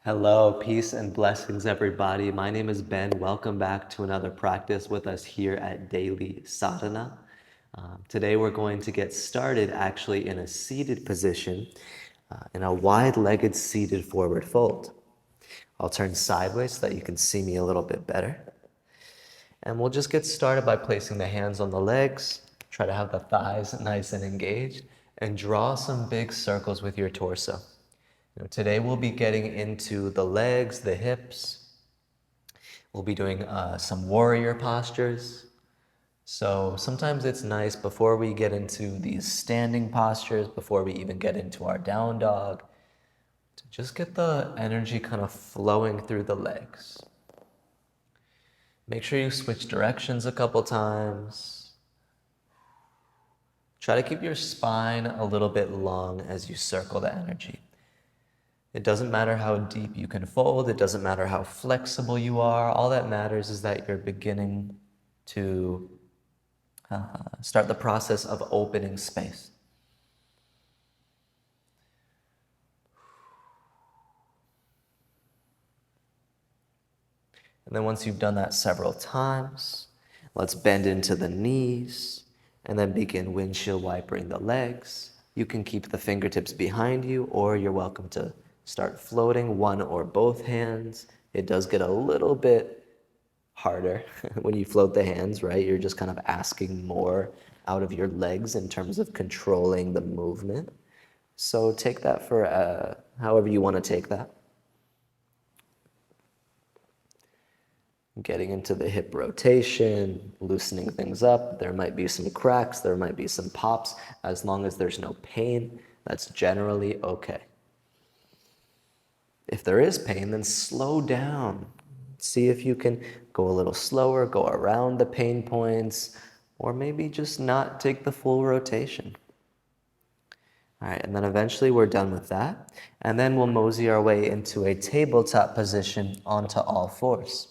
Hello, peace and blessings, everybody. My name is Ben. Welcome back to another practice with us here at Daily Sadhana. Today, we're going to get started actually in a seated position, in a wide-legged seated forward fold. I'll turn sideways so that you can see me a little bit better. And we'll just get started by placing the hands on the legs. Try to have the thighs nice and engaged, and draw some big circles with your torso. Today we'll be getting into the legs, the hips. We'll be doing some warrior postures. So sometimes it's nice before we get into these standing postures, before we even get into our down dog, to just get the energy kind of flowing through the legs. Make sure you switch directions a couple times. Try to keep your spine a little bit long as you circle the energy. It doesn't matter how deep you can fold. It doesn't matter how flexible you are. All that matters is that you're beginning to start the process of opening space. And then once you've done that several times, let's bend into the knees and then begin windshield wipering the legs. You can keep the fingertips behind you, or you're welcome to start floating one or both hands. It does get a little bit harder when you float the hands, right? You're just kind of asking more out of your legs in terms of controlling the movement. So take that for however you want to take that. Getting into the hip rotation, loosening things up. There might be some cracks, there might be some pops. As long as there's no pain, that's generally okay. If there is pain, then slow down. See if you can go a little slower, go around the pain points, or maybe just not take the full rotation. All right, and then eventually we're done with that. And then we'll mosey our way into a tabletop position onto all fours.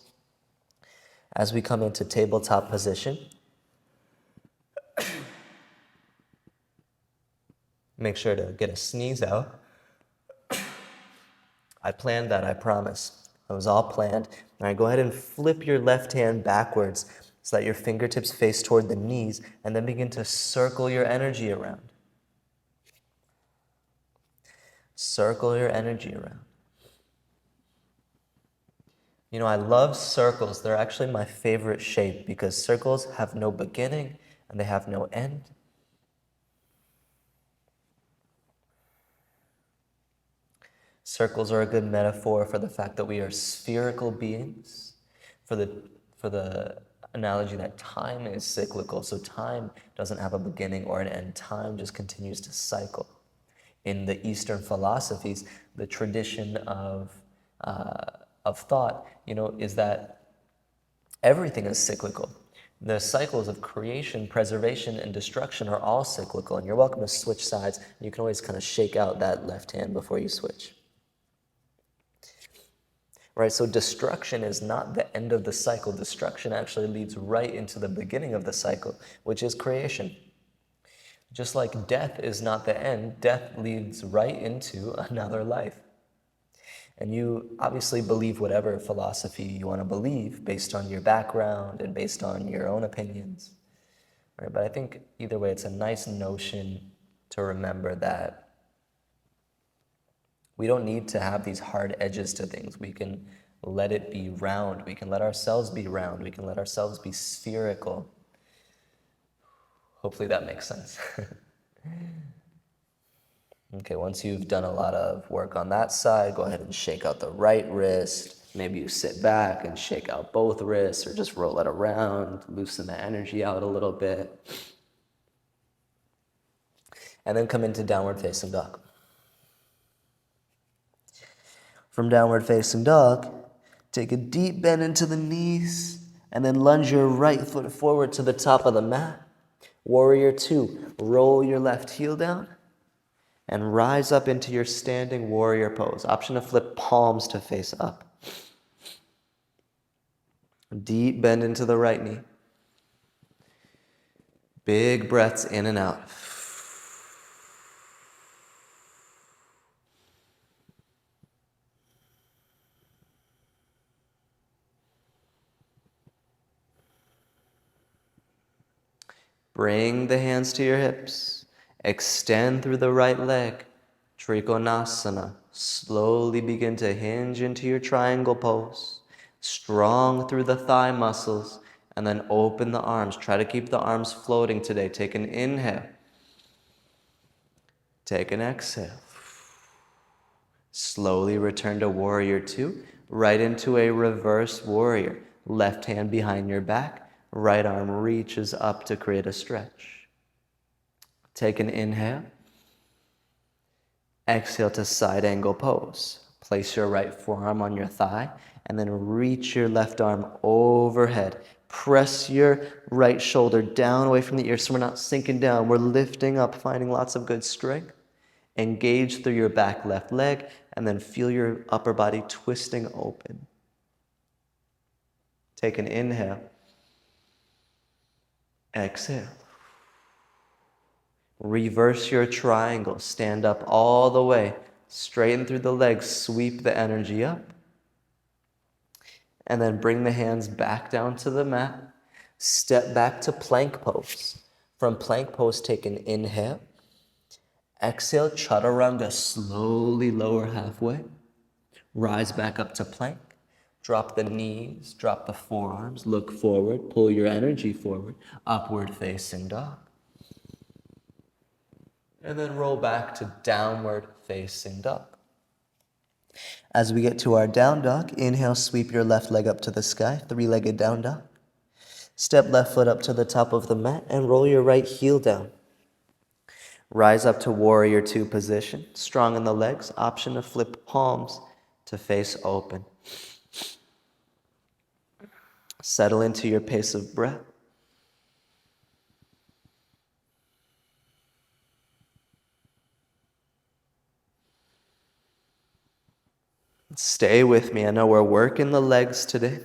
As we come into tabletop position, make sure to get a sneeze out. I planned that, I promise. It was all planned. All right, go ahead and flip your left hand backwards so that your fingertips face toward the knees, and then begin to circle your energy around. Circle your energy around. I love circles. They're actually my favorite shape because circles have no beginning and they have no end. Circles are a good metaphor for the fact that we are spherical beings, for the analogy that time is cyclical, so time doesn't have a beginning or an end. Time just continues to cycle. In the Eastern philosophies, the tradition of thought, is that everything is cyclical. The cycles of creation, preservation, and destruction are all cyclical, and you're welcome to switch sides. You can always kind of shake out that left hand before you switch. Right, so destruction is not the end of the cycle. Destruction actually leads right into the beginning of the cycle, which is creation. Just like death is not the end, death leads right into another life. And you obviously believe whatever philosophy you want to believe based on your background and based on your own opinions. Right? But I think either way, it's a nice notion to remember that we don't need to have these hard edges to things. We can let it be round. We can let ourselves be round. We can let ourselves be spherical. Hopefully that makes sense. Okay, once you've done a lot of work on that side, go ahead and shake out the right wrist. Maybe you sit back and shake out both wrists, or just roll it around, loosen the energy out a little bit. And then come into downward facing dog. From downward facing dog, take a deep bend into the knees, and then lunge your right foot forward to the top of the mat. Warrior 2, roll your left heel down and rise up into your standing warrior pose. Option to flip palms to face up. Deep bend into the right knee. Big breaths in and out. Bring the hands to your hips. Extend through the right leg. Trikonasana. Slowly begin to hinge into your triangle pose. Strong through the thigh muscles. And then open the arms. Try to keep the arms floating today. Take an inhale. Take an exhale. Slowly return to warrior two. Right into a reverse warrior. Left hand behind your back. Right arm reaches up to create a stretch. Take an inhale. Exhale to side angle pose. Place your right forearm on your thigh and then reach your left arm overhead. Press your right shoulder down away from the ear so we're not sinking down. We're lifting up, finding lots of good strength. Engage through your back left leg and then feel your upper body twisting open. Take an inhale. Exhale. Reverse your triangle. Stand up all the way. Straighten through the legs. Sweep the energy up. And then bring the hands back down to the mat. Step back to plank pose. From plank pose, take an inhale. Exhale, chaturanga, slowly lower halfway. Rise back up to plank. Drop the knees, drop the forearms, look forward, pull your energy forward, upward facing dog. And then roll back to downward facing dog. As we get to our down dog, inhale, sweep your left leg up to the sky, three-legged down dog. Step left foot up to the top of the mat and roll your right heel down. Rise up to warrior two position, strong in the legs, option to flip palms to face open. Settle into your pace of breath. Stay with me. I know we're working the legs today.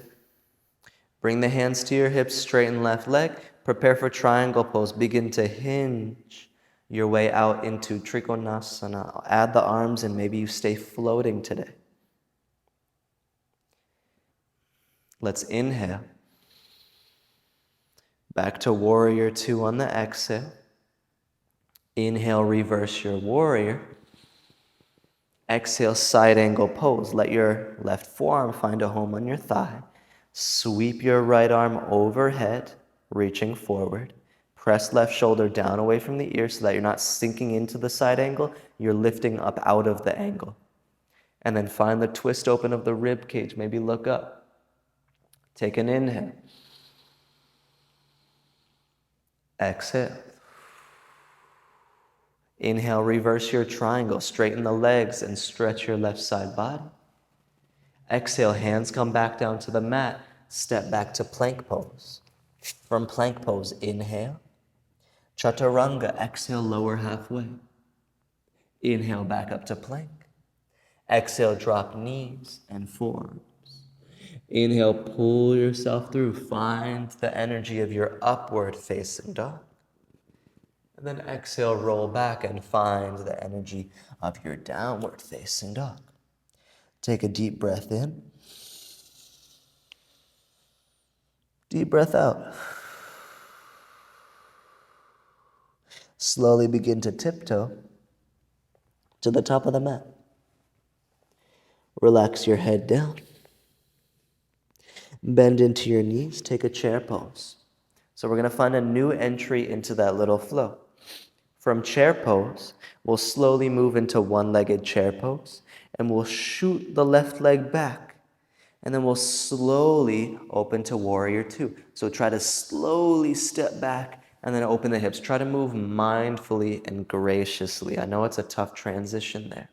Bring the hands to your hips, straighten left leg. Prepare for triangle pose. Begin to hinge your way out into Trikonasana. Add the arms and maybe you stay floating today. Let's inhale. Back to warrior two on the exhale. Inhale, reverse your warrior. Exhale, side angle pose. Let your left forearm find a home on your thigh. Sweep your right arm overhead, reaching forward. Press left shoulder down away from the ear so that you're not sinking into the side angle. You're lifting up out of the angle. And then find the twist open of the rib cage. Maybe look up. Take an inhale. Exhale. Inhale, reverse your triangle. Straighten the legs and stretch your left side body. Exhale, hands come back down to the mat. Step back to plank pose. From plank pose, inhale. Chaturanga, exhale, lower halfway. Inhale, back up to plank. Exhale, drop knees and forearms. Inhale, pull yourself through. Find the energy of your upward facing dog. And then exhale, roll back and find the energy of your downward facing dog. Take a deep breath in. Deep breath out. Slowly begin to tiptoe to the top of the mat. Relax your head down. Bend into your knees. Take a chair pose. So we're going to find a new entry into that little flow. From chair pose, we'll slowly move into one-legged chair pose, and we'll shoot the left leg back. And then we'll slowly open to warrior two. So try to slowly step back and then open the hips. Try to move mindfully and graciously. I know it's a tough transition there.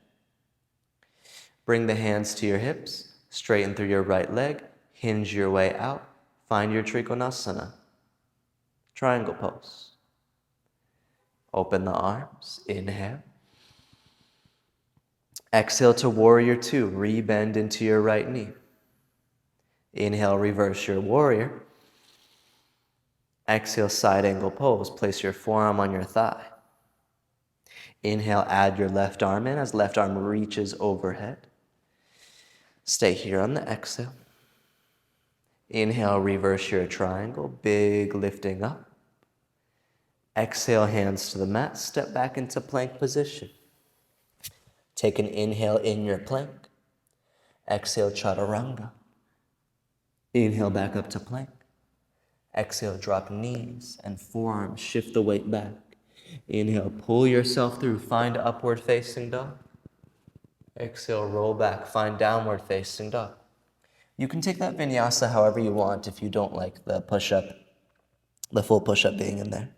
Bring the hands to your hips, straighten through your right leg, hinge your way out, find your Trikonasana, triangle pose. Open the arms, inhale. Exhale to warrior two, rebend into your right knee. Inhale, reverse your warrior. Exhale, side angle pose. Place your forearm on your thigh. Inhale, add your left arm in as left arm reaches overhead. Stay here on the exhale. Inhale, reverse your triangle, big lifting up. Exhale, hands to the mat, step back into plank position. Take an inhale in your plank. Exhale, chaturanga. Inhale back up to plank. Exhale, drop knees and forearms, shift the weight back. Inhale, pull yourself through, find upward facing dog. Exhale, roll back, find downward facing dog. You can take that vinyasa however you want if you don't like the push-up, the full push-up being in there.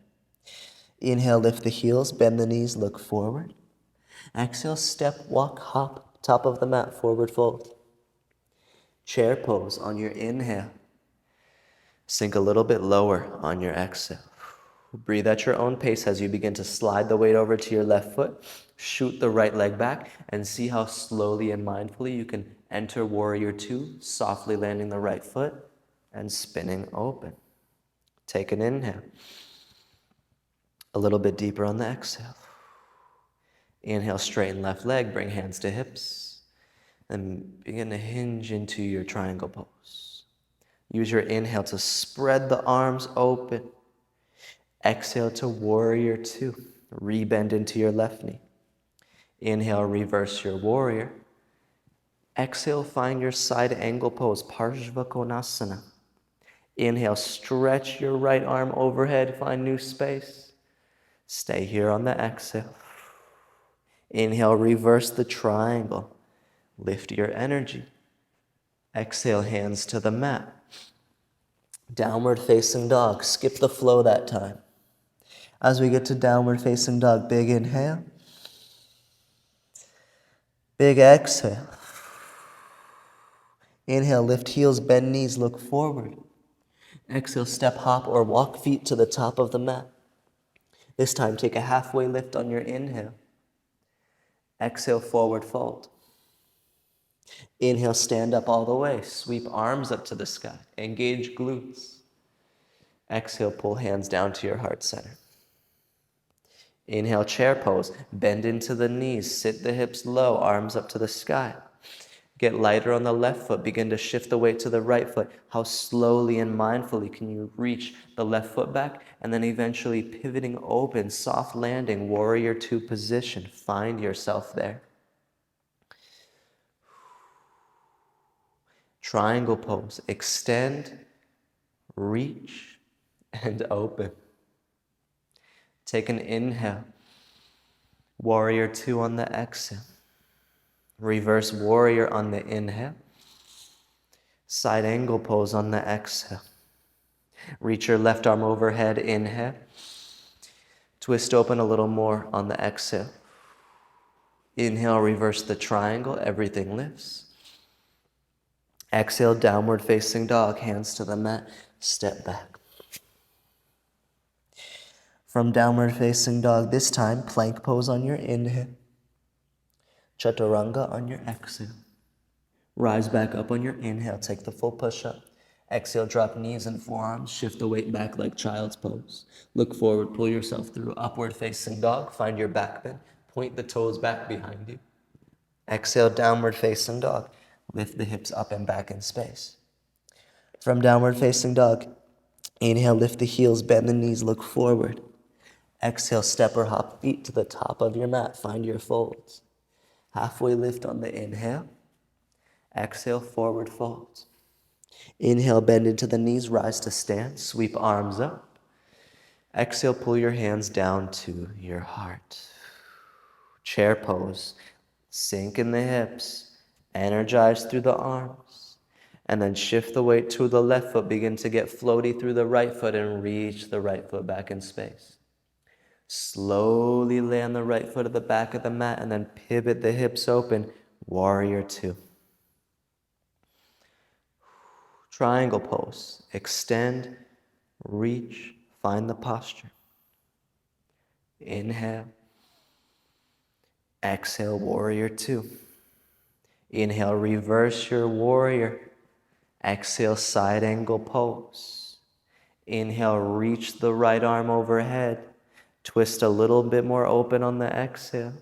Inhale, lift the heels, bend the knees, look forward. Exhale, step, walk, hop, top of the mat, forward fold. Chair pose on your inhale. Sink a little bit lower on your exhale. Breathe at your own pace as you begin to slide the weight over to your left foot. Shoot the right leg back and see how slowly and mindfully you can enter warrior two, softly landing the right foot and spinning open. Take an inhale. A little bit deeper on the exhale. Inhale, straighten left leg, bring hands to hips, and begin to hinge into your triangle pose. Use your inhale to spread the arms open. Exhale to warrior two. Rebend into your left knee. Inhale, reverse your warrior. Exhale, find your side angle pose, Parshva Konasana. Inhale, stretch your right arm overhead, find new space. Stay here on the exhale. Inhale, reverse the triangle. Lift your energy. Exhale, hands to the mat. Downward facing dog. Skip the flow that time. As we get to downward facing dog, big inhale. Big exhale. Inhale, lift heels, bend knees, look forward. Exhale, step, hop, or walk feet to the top of the mat. This time, take a halfway lift on your inhale. Exhale, forward fold. Inhale, stand up all the way. Sweep arms up to the sky. Engage glutes. Exhale, pull hands down to your heart center. Inhale, chair pose. Bend into the knees. Sit the hips low, arms up to the sky. Get lighter on the left foot. Begin to shift the weight to the right foot. How slowly and mindfully can you reach the left foot back and then eventually pivoting open, soft landing, warrior two position. Find yourself there. Triangle pose. Extend, reach, and open. Take an inhale. Warrior two on the exhale. Reverse warrior on the inhale. Side angle pose on the exhale. Reach your left arm overhead, inhale. Twist open a little more on the exhale. Inhale, reverse the triangle, everything lifts. Exhale, downward facing dog, hands to the mat, step back. From downward facing dog, this time, plank pose on your inhale. Chaturanga on your exhale. Rise back up on your inhale, take the full push-up. Exhale, drop knees and forearms, shift the weight back like child's pose. Look forward, pull yourself through upward facing dog, find your back bend, point the toes back behind you. Exhale, downward facing dog. Lift the hips up and back in space. From downward facing dog, inhale, lift the heels, bend the knees, look forward. Exhale, step or hop feet to the top of your mat, find your folds. Halfway lift on the inhale. Exhale, forward folds. Inhale, bend into the knees, rise to stand, sweep arms up. Exhale, pull your hands down to your heart. Chair pose, sink in the hips, energize through the arms, and then shift the weight to the left foot, begin to get floaty through the right foot and reach the right foot back in space. Slowly land the right foot at the back of the mat and then pivot the hips open, warrior two. Triangle pose, extend, reach, find the posture. Inhale. Exhale, warrior two. Inhale, reverse your warrior. Exhale, side angle pose. Inhale, reach the right arm overhead. Twist a little bit more open on the exhale.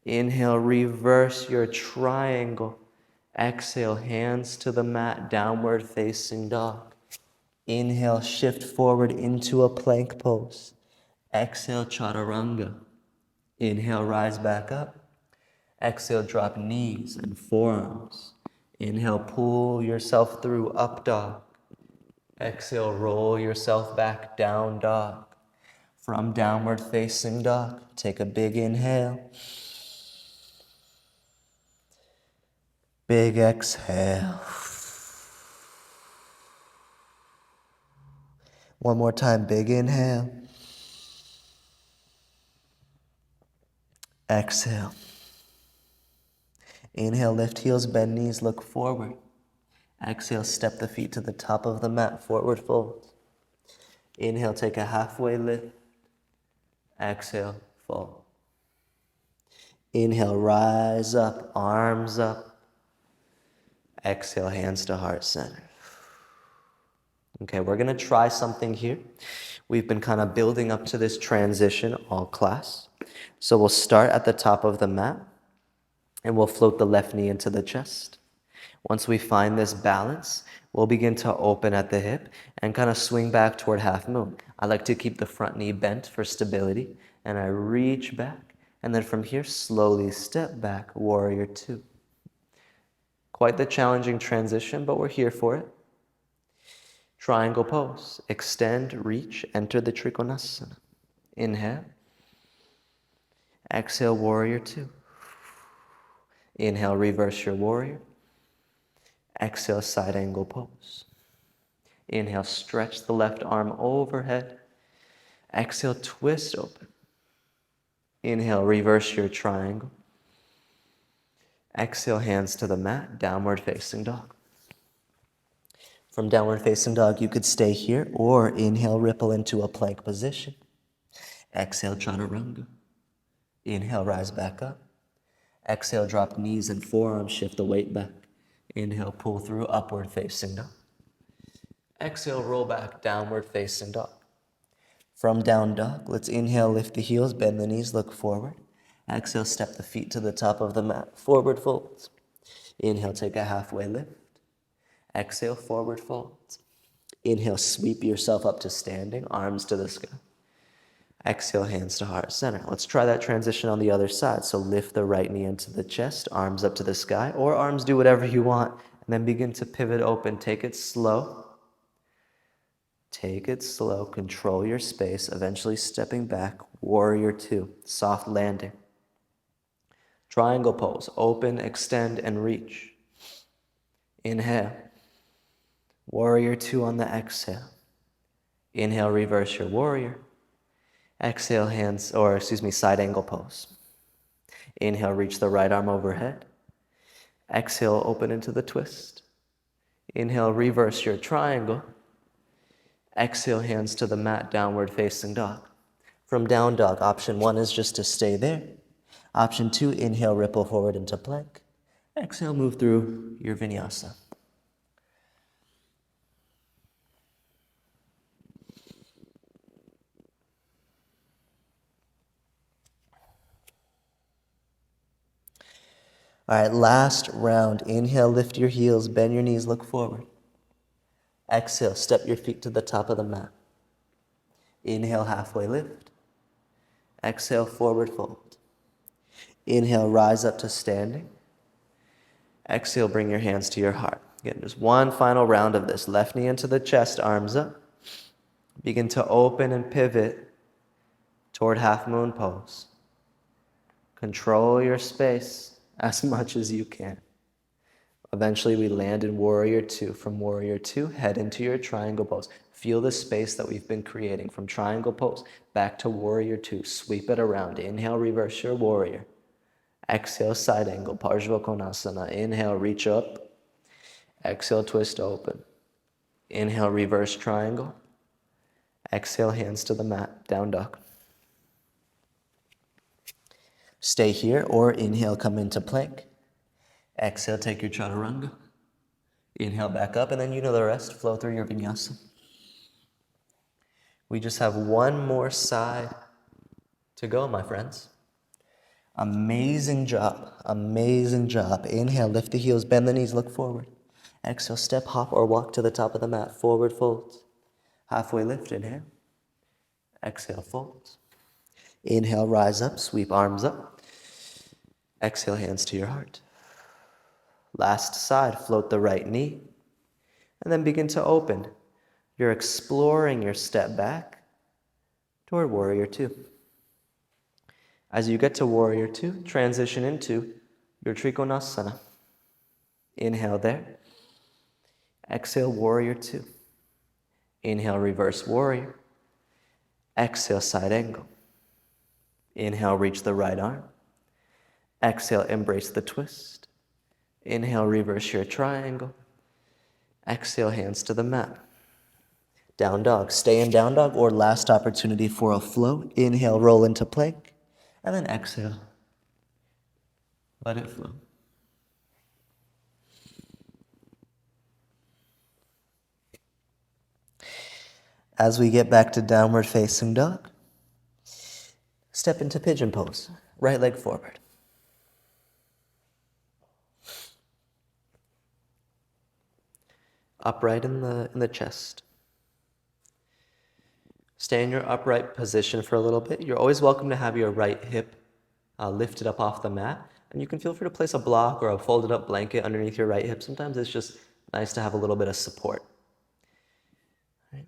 Inhale, reverse your triangle. Exhale, hands to the mat, downward facing dog. Inhale, shift forward into a plank pose. Exhale, chaturanga. Inhale, rise back up. Exhale, drop knees and forearms. Inhale, pull yourself through up dog. Exhale, roll yourself back, down dog. From downward facing dog, take a big inhale. Big exhale. One more time, big inhale. Exhale. Inhale, lift heels, bend knees, look forward. Exhale, step the feet to the top of the mat, forward fold. Inhale, take a halfway lift. Exhale, fold. Inhale, rise up, arms up. Exhale, hands to heart center. Okay, we're gonna try something here. We've been kind of building up to this transition all class. So we'll start at the top of the mat and we'll float the left knee into the chest. Once we find this balance, we'll begin to open at the hip and kind of swing back toward half moon. I like to keep the front knee bent for stability, and I reach back, and then from here, slowly step back, warrior two. Quite the challenging transition, but we're here for it. Triangle pose, extend, reach, enter the Trikonasana. Inhale. Exhale, warrior two. Inhale, reverse your warrior. Exhale, side angle pose. Inhale, stretch the left arm overhead. Exhale, twist open. Inhale, reverse your triangle. Exhale, hands to the mat, downward facing dog. From downward facing dog, you could stay here or inhale, ripple into a plank position. Exhale, chaturanga. Inhale, rise back up. Exhale, drop knees and forearms, shift the weight back. Inhale, pull through, upward facing dog. Exhale, roll back, downward facing dog. From down dog, let's inhale, lift the heels, bend the knees, look forward. Exhale, step the feet to the top of the mat, forward folds. Inhale, take a halfway lift. Exhale, forward folds. Inhale, sweep yourself up to standing, arms to the sky. Exhale, hands to heart center. Let's try that transition on the other side. So lift the right knee into the chest, arms up to the sky, or arms do whatever you want, and then begin to pivot open. Take it slow. Take it slow, control your space, eventually stepping back, warrior two, soft landing. Triangle pose, open, extend, and reach. Inhale. Warrior two on the exhale. Inhale, reverse your warrior. Exhale, side angle pose. Inhale, reach the right arm overhead. Exhale, open into the twist. Inhale, reverse your triangle. Exhale, hands to the mat, downward facing dog. From down dog, option one is just to stay there. Option two, inhale, ripple forward into plank. Exhale, move through your vinyasa. All right, last round. Inhale, lift your heels, bend your knees, look forward. Exhale, step your feet to the top of the mat. Inhale, halfway lift. Exhale, forward fold. Inhale, rise up to standing. Exhale, bring your hands to your heart. Again, just one final round of this. Left knee into the chest, arms up. Begin to open and pivot toward half moon pose. Control your space as much as you can. Eventually, we land in warrior two. From warrior two, head into your triangle pose. Feel the space that we've been creating from triangle pose back to warrior two. Sweep it around. Inhale, reverse your warrior. Exhale, side angle, Parshva Konasana. Inhale, reach up. Exhale, twist open. Inhale, reverse triangle. Exhale, hands to the mat, down dog. Stay here or inhale, come into plank. Exhale, take your chaturanga. Inhale, back up, and then you know the rest. Flow through your vinyasa. We just have one more side to go, my friends. Amazing job, amazing job. Inhale, lift the heels, bend the knees, look forward. Exhale, step, hop, or walk to the top of the mat. Forward fold. Halfway lift, inhale. Exhale, fold. Inhale, rise up, sweep arms up. Exhale, hands to your heart. Last side, float the right knee. And then begin to open. You're exploring your step back toward Warrior Two. As you get to Warrior Two, transition into your Trikonasana. Inhale there. Exhale, Warrior Two. Inhale, reverse warrior. Exhale, side angle. Inhale, reach the right arm. Exhale, embrace the twist. Inhale, reverse your triangle. Exhale, hands to the mat. Down dog. Stay in down dog or last opportunity for a flow. Inhale, roll into plank. And then exhale. Let it flow. As we get back to downward facing dog, step into pigeon pose. Right leg forward. Upright in the chest. Stay in your upright position for a little bit. You're always welcome to have your right hip lifted up off the mat. And you can feel free to place a block or a folded up blanket underneath your right hip. Sometimes it's just nice to have a little bit of support. Right.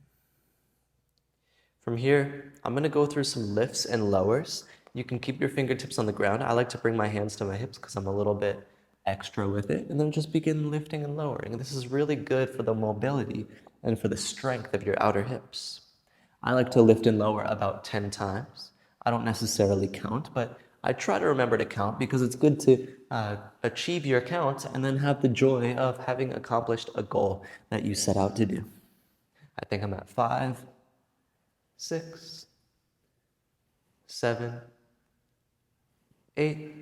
From here, I'm going to go through some lifts and lowers. You can keep your fingertips on the ground. I like to bring my hands to my hips because I'm a little bit extra with it. And then just begin lifting and lowering. And this is really good for the mobility and for the strength of your outer hips. I like to lift and lower about 10 times. I don't necessarily count, but I try to remember to count because it's good to achieve your count and then have the joy of having accomplished a goal that you set out to do. I think I'm at 5, 6, 7, 8,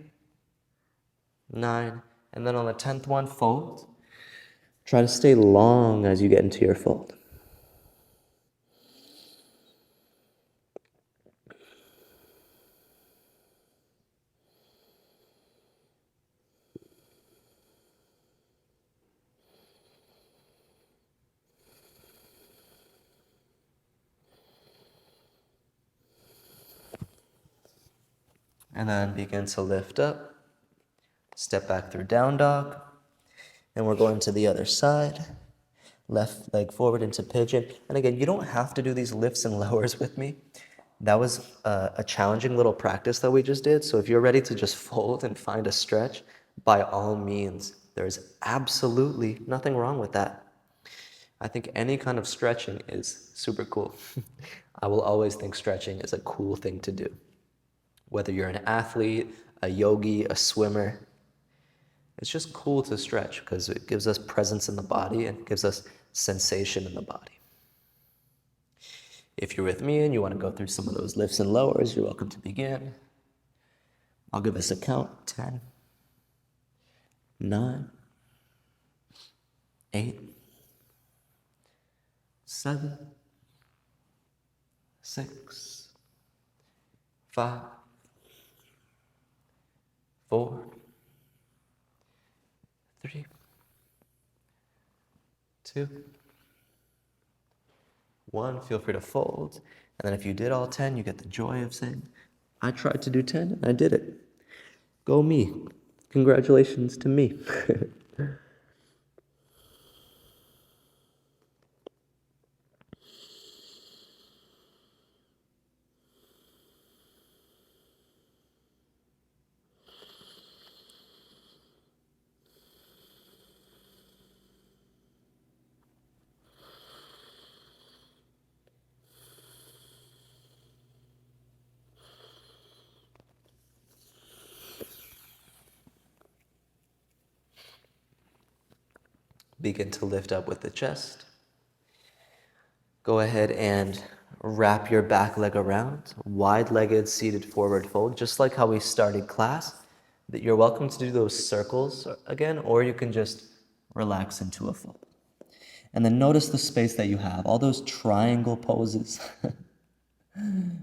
9, and then on the 10th one, fold. Try to stay long as you get into your fold. And then begin to lift up. Step back through down dog. And we're going to the other side. Left leg forward into pigeon. And again, you don't have to do these lifts and lowers with me. That was a challenging little practice that we just did. So if you're ready to just fold and find a stretch, by all means, there's absolutely nothing wrong with that. I think any kind of stretching is super cool. I will always think stretching is a cool thing to do. Whether you're an athlete, a yogi, a swimmer, it's just cool to stretch because it gives us presence in the body and gives us sensation in the body. If you're with me and you want to go through some of those lifts and lowers, you're welcome to begin. I'll give us a count. 10, 9, 8, 7, 6, 5, 4, 3, 2, 1. Feel free to fold. And then if you did all 10, you get the joy of saying, I tried to do 10 and I did it. Go me. Congratulations to me. Begin to lift up with the chest. Go ahead and wrap your back leg around, wide-legged seated forward fold, just like how we started class. That you're welcome to do those circles again, or you can just relax into a fold. And then notice the space that you have, all those triangle poses.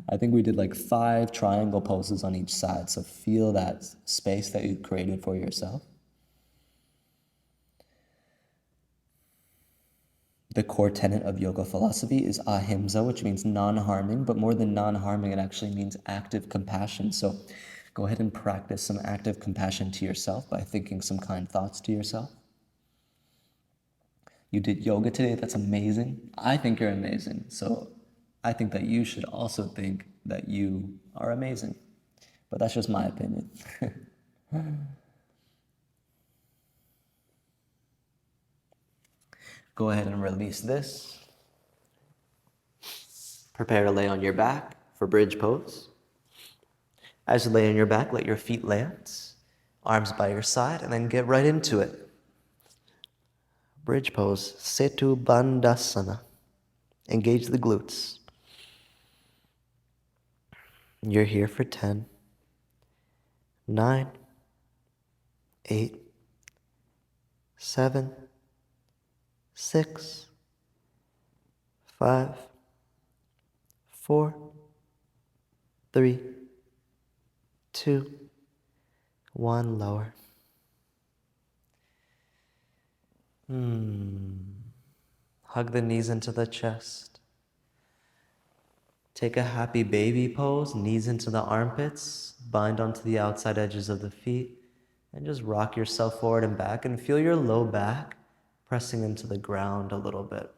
I think we did like 5 triangle poses on each side, so feel that space that you created for yourself. The core tenet of yoga philosophy is ahimsa, which means non-harming, but more than non-harming, it actually means active compassion. So go ahead and practice some active compassion to yourself by thinking some kind thoughts to yourself. You did yoga today, that's amazing. I think you're amazing. So I think that you should also think that you are amazing. But that's just my opinion. Go ahead and release this. Prepare to lay on your back for bridge pose. As you lay on your back, let your feet land, arms by your side, and then get right into it. Bridge pose, Setu Bandhasana. Engage the glutes. You're here for 10, 9, 8, 7, 6, 5, 4, 3, 2, 1, lower. Hug the knees into the chest. Take a happy baby pose, knees into the armpits, bind onto the outside edges of the feet, and just rock yourself forward and back and feel your low back pressing into the ground a little bit.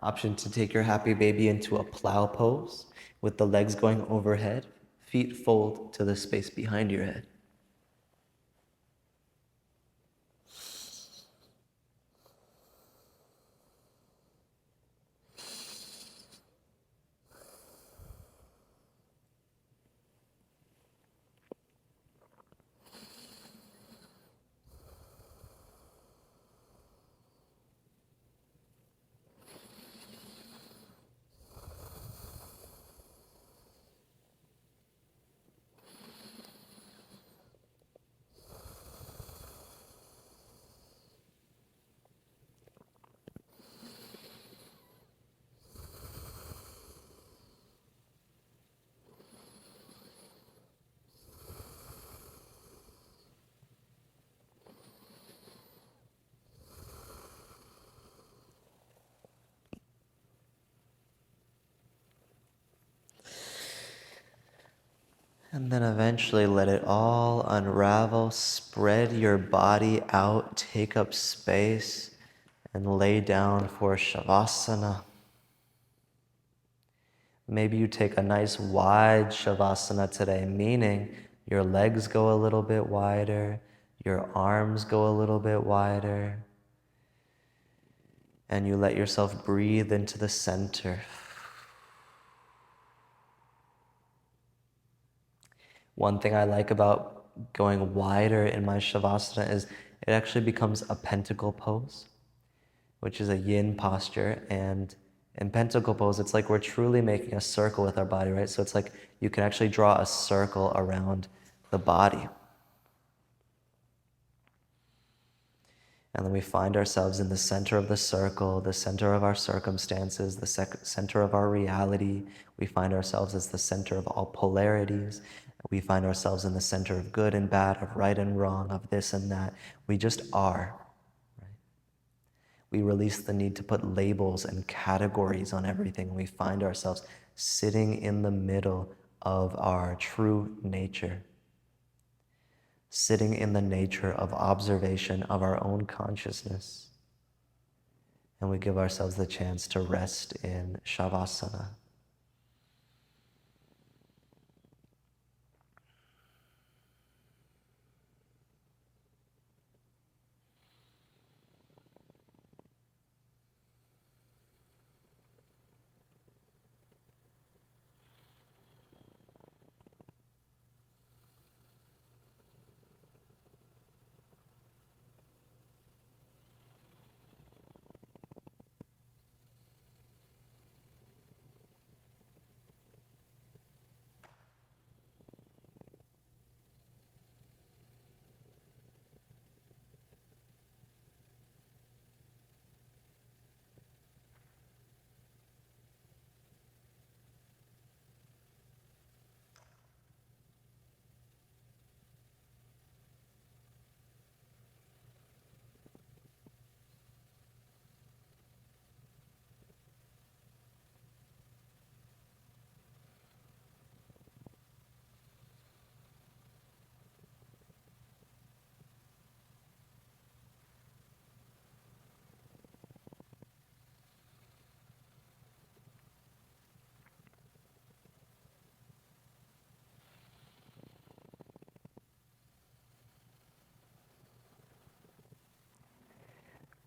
Option to take your happy baby into a plow pose with the legs going overhead, feet fold to the space behind your head. And then eventually let it all unravel, spread your body out, take up space, and lay down for Shavasana. Maybe you take a nice wide Shavasana today, meaning your legs go a little bit wider, your arms go a little bit wider, and you let yourself breathe into the center. One thing I like about going wider in my Shavasana is it actually becomes a pentacle pose, which is a yin posture. And in pentacle pose, it's like we're truly making a circle with our body, right? So it's like you can actually draw a circle around the body. And then we find ourselves in the center of the circle, the center of our circumstances, the center of our reality. We find ourselves as the center of all polarities. We find ourselves in the center of good and bad, of right and wrong, of this and that. We just are. Right? We release the need to put labels and categories on everything. We find ourselves sitting in the middle of our true nature, sitting in the nature of observation of our own consciousness. And we give ourselves the chance to rest in Shavasana.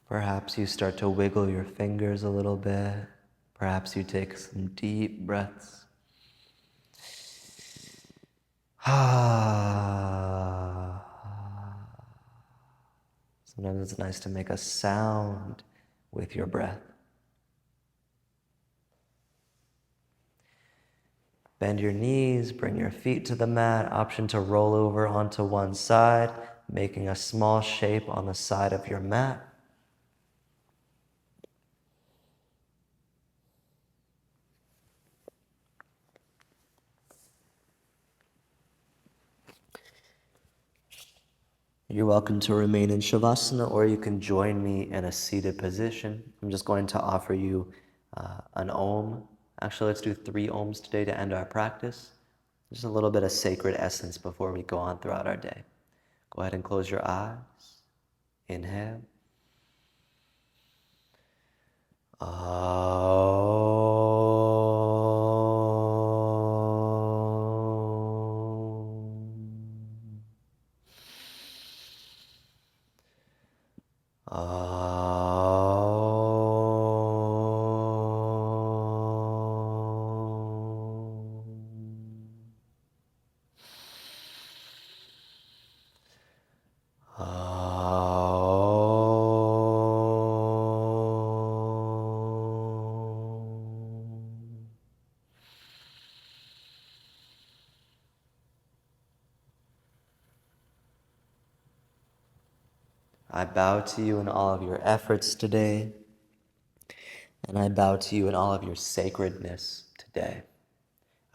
Perhaps you start to wiggle your fingers a little bit. Perhaps you take some deep breaths. Sometimes it's nice to make a sound with your breath. Bend your knees, bring your feet to the mat, option to roll over onto one side, making a small shape on the side of your mat. You're welcome to remain in Shavasana, or you can join me in a seated position. I'm just going to offer you an Om. Actually, let's do 3 Oms today to end our practice. Just a little bit of sacred essence before we go on throughout our day. Go ahead and close your eyes. Inhale. I bow to you in all of your efforts today, and I bow to you in all of your sacredness today.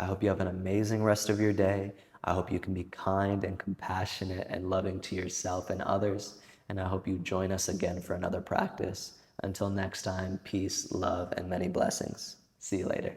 I hope you have an amazing rest of your day. I hope you can be kind and compassionate and loving to yourself and others, and I hope you join us again for another practice. Until next time, peace, love, and many blessings. See you later.